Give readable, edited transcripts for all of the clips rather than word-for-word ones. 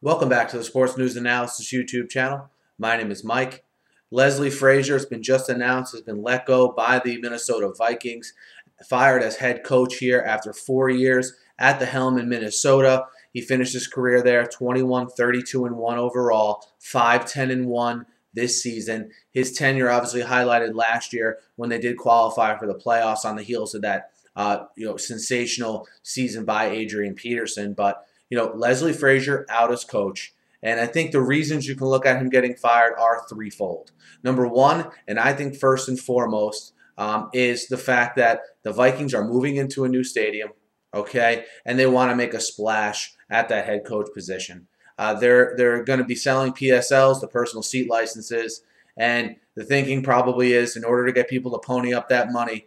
Welcome back to the Sports News Analysis YouTube channel. My name is Mike. Leslie Frazier has been just announced, has been let go by the Minnesota Vikings, fired as head coach here after 4 years at the helm in Minnesota. He finished his career there 21-32-1 overall, 5-10-1 this season. His tenure obviously highlighted last year when they did qualify for the playoffs on the heels of that sensational season by Adrian Peterson. But Leslie Frazier out as coach. And I think the reasons you can look at him getting fired are threefold. Number one, and I think first and foremost, is the fact that the Vikings are moving into a new stadium, okay, and they want to make a splash at that head coach position. They're going to be selling PSLs, the personal seat licenses, and the thinking probably is in order to get people to pony up that money,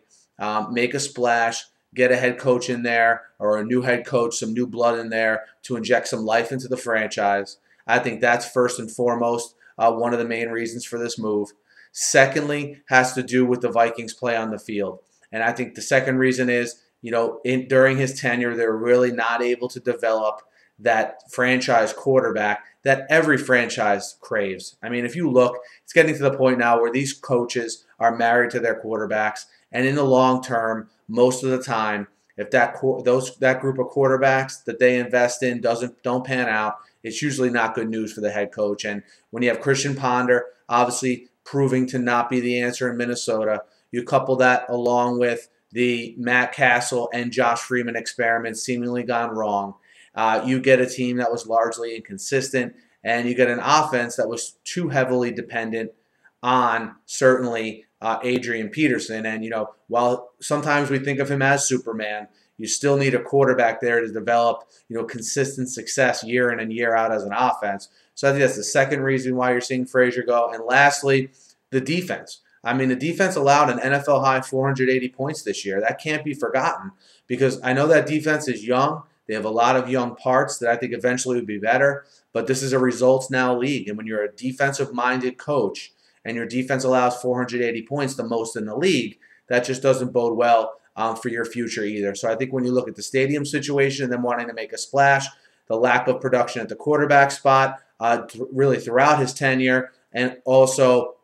make a splash, get a head coach in there or a new head coach, some new blood in there to inject some life into the franchise. I think that's first and foremost one of the main reasons for this move. Secondly, has to do with the Vikings play on the field. And I think the second reason is, during his tenure, they're really not able to develop that franchise quarterback that every franchise craves. I mean, if you look, it's getting to the point now where these coaches are married to their quarterbacks. And in the long term, most of the time, if that group of quarterbacks that they invest in don't pan out, it's usually not good news for the head coach. And when you have Christian Ponder obviously proving to not be the answer in Minnesota, you couple that along with the Matt Castle and Josh Freeman experiments seemingly gone wrong. You get a team that was largely inconsistent, and you get an offense that was too heavily dependent on certainly Adrian Peterson. And, while sometimes we think of him as Superman, you still need a quarterback there to develop, consistent success year in and year out as an offense. So I think that's the second reason why you're seeing Frazier go. And lastly, the defense. I mean, the defense allowed an NFL high 480 points this year. That can't be forgotten because I know that defense is young. They have a lot of young parts that I think eventually would be better. But this is a results now league. And when you're a defensive-minded coach and your defense allows 480 points, the most in the league, that just doesn't bode well for your future either. So I think when you look at the stadium situation and them wanting to make a splash, the lack of production at the quarterback spot really throughout his tenure, and also,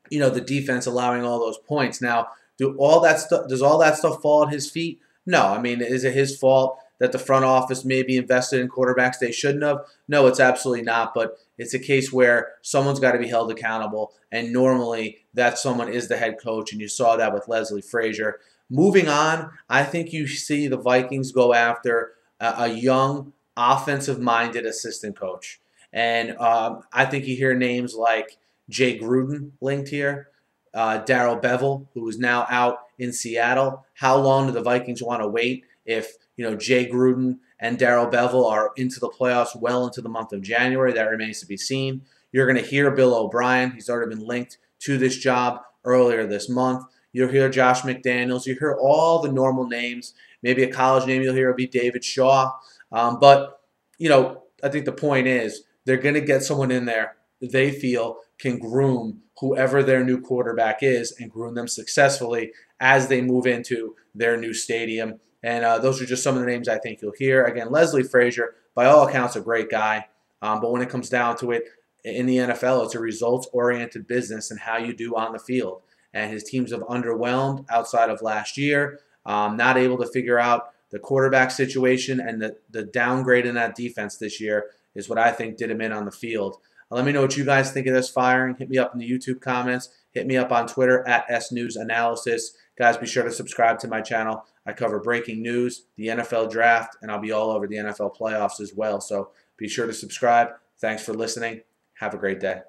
the defense allowing all those points. Now, does all that stuff fall at his feet? No. I mean, is it his fault that the front office maybe invested in quarterbacks they shouldn't have? No, it's absolutely not. But it's a case where someone's got to be held accountable, and normally that someone is the head coach, and you saw that with Leslie Frazier. Moving on, I think you see the Vikings go after a young, offensive-minded assistant coach. And I think you hear names like Jay Gruden linked here, Darrell Bevell, who is now out in Seattle. How long do the Vikings want to wait if Jay Gruden and Darrell Bevell are into the playoffs well into the month of January? That remains to be seen. You're going to hear Bill O'Brien. He's already been linked to this job earlier this month. You'll hear Josh McDaniels. You hear all the normal names. Maybe a college name you'll hear will be David Shaw. But I think the point is they're going to get someone in there they feel can groom whoever their new quarterback is and groom them successfully as they move into their new stadium. And those are just some of the names I think you'll hear. Again, Leslie Frazier, by all accounts, a great guy. But when it comes down to it, in the NFL, it's a results-oriented business and how you do on the field. And his teams have underwhelmed outside of last year, not able to figure out the quarterback situation, and the downgrade in that defense this year is what I think did him in on the field. Let me know what you guys think of this firing. Hit me up in the YouTube comments. Hit me up on Twitter at @SNewsAnalysis. Guys, be sure to subscribe to my channel. I cover breaking news, the NFL draft, and I'll be all over the NFL playoffs as well. So be sure to subscribe. Thanks for listening. Have a great day.